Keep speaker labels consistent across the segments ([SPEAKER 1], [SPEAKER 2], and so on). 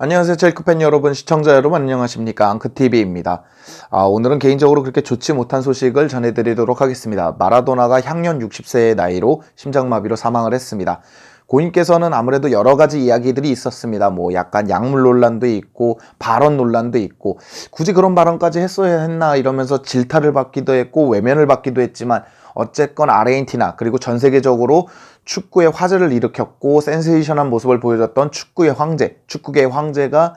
[SPEAKER 1] 안녕하세요. 첼크팬 여러분, 시청자 여러분 안녕하십니까? 앙크TV입니다. 오늘은 개인적으로 그렇게 좋지 못한 소식을 전해드리도록 하겠습니다. 마라도나가 향년 60세의 나이로 심장마비로 사망을 했습니다. 고인께서는 아무래도 여러 가지 이야기들이 있었습니다. 뭐 약간 약물 논란도 있고 발언 논란도 있고 굳이 그런 발언까지 했어야 했나 이러면서 질타를 받기도 했고 외면을 받기도 했지만 어쨌건 아르헨티나 그리고 전 세계적으로 축구의 화제를 일으켰고 센세이션한 모습을 보여줬던 축구의 황제, 축구계의 황제가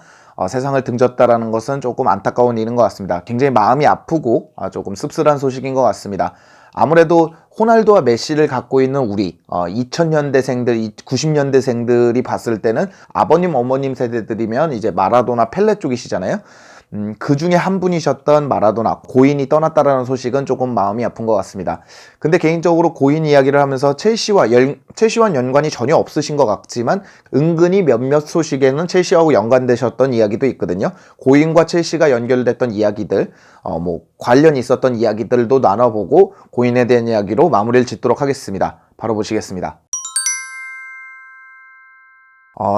[SPEAKER 1] 세상을 등졌다라는 것은 조금 안타까운 일인 것 같습니다. 굉장히 마음이 아프고 조금 씁쓸한 소식인 것 같습니다. 아무래도 호날두와 메시를 갖고 있는 우리 2000년대생들, 90년대생들이 봤을 때는 아버님, 어머님 세대들이면 이제 마라도나 펠레 쪽이시잖아요. 그 중에 한 분이셨던 마라도나, 고인이 떠났다라는 소식은 조금 마음이 아픈 것 같습니다. 근데 개인적으로 고인 이야기를 하면서 첼시와 연관이 전혀 없으신 것 같지만 은근히 몇몇 소식에는 첼시하고 연관되셨던 이야기도 있거든요. 고인과 첼시가 연결됐던 이야기들, 관련이 있었던 이야기들도 나눠보고 고인에 대한 이야기로 마무리를 짓도록 하겠습니다. 바로 보시겠습니다.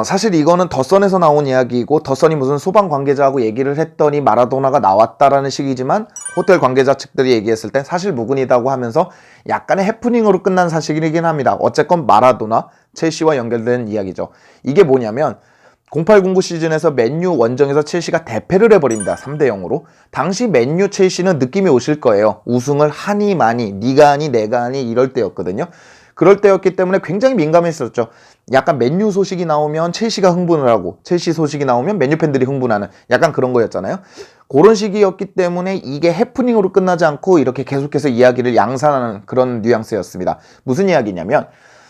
[SPEAKER 1] 사실 이거는 더선에서 나온 이야기이고 더선이 무슨 소방 관계자하고 얘기를 했더니 마라도나가 나왔다라는 식이지만 호텔 관계자 측들이 얘기했을 땐 사실 무근이다고 하면서 약간의 해프닝으로 끝난 사실이긴 합니다. 어쨌건 마라도나, 첼시와 연결된 이야기죠. 이게 뭐냐면 0809 시즌에서 맨유 원정에서 첼시가 대패를 해버립니다. 3대0으로. 당시 맨유 첼시는 느낌이 오실 거예요. 우승을 하니 마니, 네가 하니 내가 하니 이럴 때였거든요. 그럴 때였기 때문에 굉장히 민감했었죠. 약간 맨유 소식이 나오면 첼시가 흥분을 하고 첼시 소식이 나오면 맨유 팬들이 흥분하는 약간 그런 거였잖아요. 그런 시기였기 때문에 이게 해프닝으로 끝나지 않고 이렇게 계속해서 이야기를 양산하는 그런 뉘앙스였습니다. 무슨 이야기냐면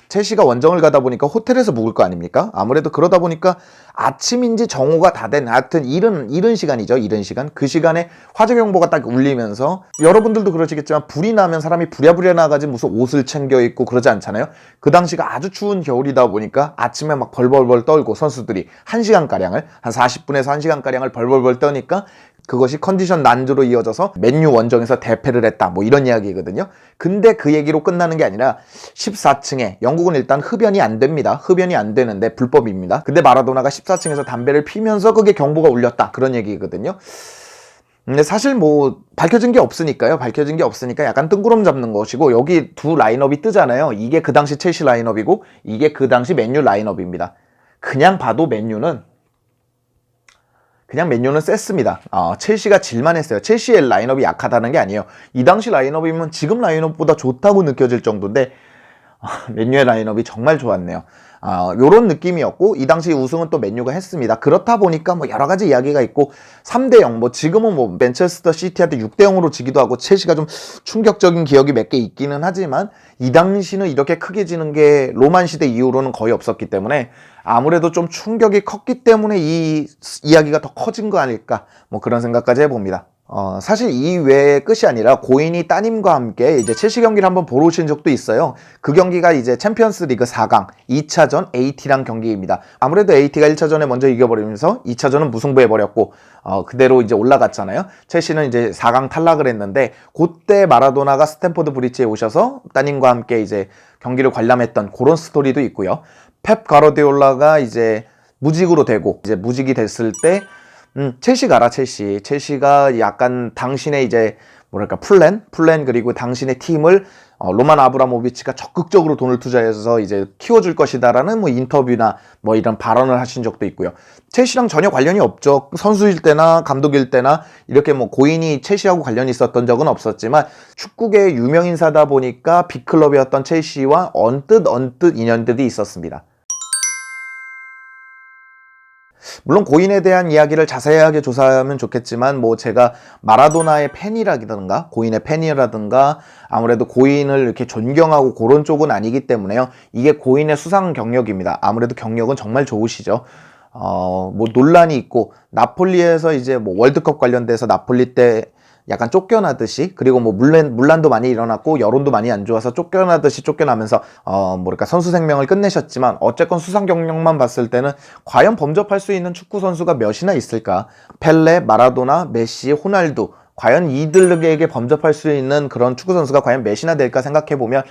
[SPEAKER 1] 첼시가 원정을 가다 보니까 호텔에서 묵을 거 아닙니까? 아무래도 그러다 보니까 아침인지 정오가 다 된 하여튼 이른 시간이죠. 이른 시간. 그 시간에 화재 경보가 딱 울리면서 여러분들도 그러시겠지만 불이 나면 사람이 부랴부랴 나가지 무슨 옷을 챙겨 입고 그러지 않잖아요. 그 당시가 아주 추운 겨울이다 보니까 아침에 막 벌벌벌 떨고 선수들이 1시간가량을 한 40분에서 1시간가량을 벌벌벌 떠니까 그것이 컨디션 난조로 이어져서 맨유 원정에서 대패를 했다 뭐 이런 이야기거든요. 근데 그 얘기로 끝나는 게 아니라 14층에 영국은 일단 흡연이 안 됩니다. 흡연이 안 되는데 불법입니다. 근데 마라도나가 14층에서 담배를 피면서 그게 경보가 울렸다 그런 얘기거든요. 근데 사실 뭐 밝혀진 게 없으니까요. 밝혀진 게 없으니까 약간 뜬구름 잡는 것이고 여기 두 라인업이 뜨잖아요. 이게 그 당시 첼시 라인업이고 이게 그 당시 맨유 라인업입니다. 그냥 봐도 맨유는 셌습니다. 첼시가 질만 했어요. 첼시의 라인업이 약하다는 게 아니에요. 이 당시 라인업이면 지금 라인업보다 좋다고 느껴질 정도인데 맨유의 라인업이 정말 좋았네요. 요런 느낌이었고 이 당시 우승은 또 맨유가 했습니다. 그렇다 보니까 뭐 여러 가지 이야기가 있고 3대0 뭐 지금은 뭐 맨체스터 시티한테 6대0으로 지기도 하고 첼시가 좀 충격적인 기억이 몇 개 있기는 하지만 이 당시는 이렇게 크게 지는 게 로만 시대 이후로는 거의 없었기 때문에 아무래도 좀 충격이 컸기 때문에 이 이야기가 더 커진 거 아닐까 뭐 그런 생각까지 해봅니다. 사실 이 외의 끝이 아니라 고인이 따님과 함께 이제 첼시 경기를 한번 보러 오신 적도 있어요. 그 경기가 이제 챔피언스 리그 4강 2차전 AT랑 경기입니다. 아무래도 AT가 1차전에 먼저 이겨버리면서 2차전은 무승부해버렸고 그대로 이제 올라갔잖아요. 첼시는 이제 4강 탈락을 했는데 그때 마라도나가 스탠포드 브리지에 오셔서 따님과 함께 이제 경기를 관람했던 그런 스토리도 있고요. 펩 가르디올라가 이제 무직으로 되고 이제 무직이 됐을 때 첼시 가라 첼시. 첼시가 약간 당신의 이제 뭐랄까 플랜 그리고 당신의 팀을 로만 아브라모비치가 적극적으로 돈을 투자해서 이제 키워줄 것이다라는 뭐 인터뷰나 뭐 이런 발언을 하신 적도 있고요. 첼시랑 전혀 관련이 없죠. 선수일 때나 감독일 때나 이렇게 뭐 고인이 첼시하고 관련이 있었던 적은 없었지만 축구계의 유명 인사다 보니까 빅클럽이었던 첼시와 언뜻 인연들이 있었습니다. 물론 고인에 대한 이야기를 자세하게 조사하면 좋겠지만 뭐 제가 마라도나의 팬이라든가 고인의 팬이라든가 아무래도 고인을 이렇게 존경하고 그런 쪽은 아니기 때문에요. 이게 고인의 수상 경력입니다. 아무래도 경력은 정말 좋으시죠. 뭐 논란이 있고 나폴리에서 이제 뭐 월드컵 관련돼서 나폴리 때 약간 쫓겨나듯이 그리고 뭐 문란도 많이 일어났고 여론도 많이 안 좋아서 쫓겨나듯이 쫓겨나면서 뭐랄까 선수 생명을 끝내셨지만 어쨌건 수상 경력만 봤을 때는 과연 범접할 수 있는 축구 선수가 몇이나 있을까? 펠레, 마라도나, 메시, 호날두 과연 이들에게 범접할 수 있는 그런 축구 선수가 과연 몇이나 될까 생각해 보면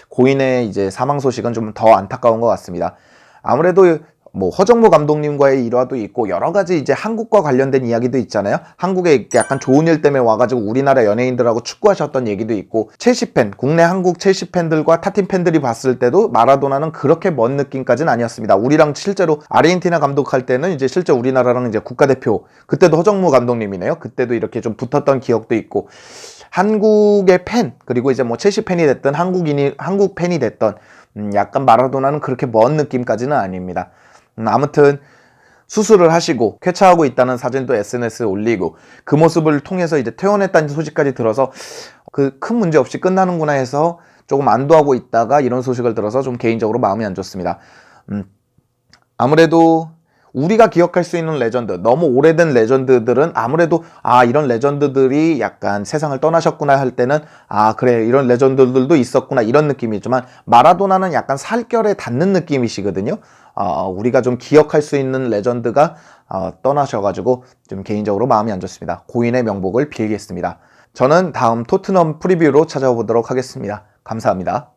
[SPEAKER 1] 고인의 이제 사망 소식은 좀 더 안타까운 것 같습니다. 아무래도 뭐 허정무 감독님과의 일화도 있고 여러 가지 이제 한국과 관련된 이야기도 있잖아요. 한국에 약간 좋은 일 때문에 와가지고 우리나라 연예인들하고 축구하셨던 얘기도 있고, 첼시 팬, 국내 한국 첼시 팬들과 타팀 팬들이 봤을 때도 마라도나는 그렇게 먼 느낌까지는 아니었습니다. 우리랑 실제로 아르헨티나 감독할 때는 이제 실제 우리나라랑 이제 국가대표, 그때도 허정무 감독님이네요. 그때도 이렇게 좀 붙었던 기억도 있고, 한국의 팬, 그리고 이제 뭐 첼시 팬이 됐든 한국 팬이 됐던 약간 마라도나는 그렇게 먼 느낌까지는 아닙니다. 아무튼 수술을 하시고 쾌차하고 있다는 사진도 SNS에 올리고, 그 모습을 통해서 이제 퇴원했다는 소식까지 들어서 그 큰 문제 없이 끝나는구나 해서 조금 안도하고 있다가 이런 소식을 들어서 좀 개인적으로 마음이 안 좋습니다. 아무래도 우리가 기억할 수 있는 레전드, 너무 오래된 레전드들은 아무래도 이런 레전드들이 약간 세상을 떠나셨구나 할 때는 그래, 이런 레전드들도 있었구나, 이런 느낌이지만, 마라도나는 약간 살결에 닿는 느낌이시거든요. 우리가 좀 기억할 수 있는 레전드가 떠나셔가지고 좀 개인적으로 마음이 안 좋습니다. 고인의 명복을 빌겠습니다. 저는 다음 토트넘 프리뷰로 찾아오도록 하겠습니다. 감사합니다.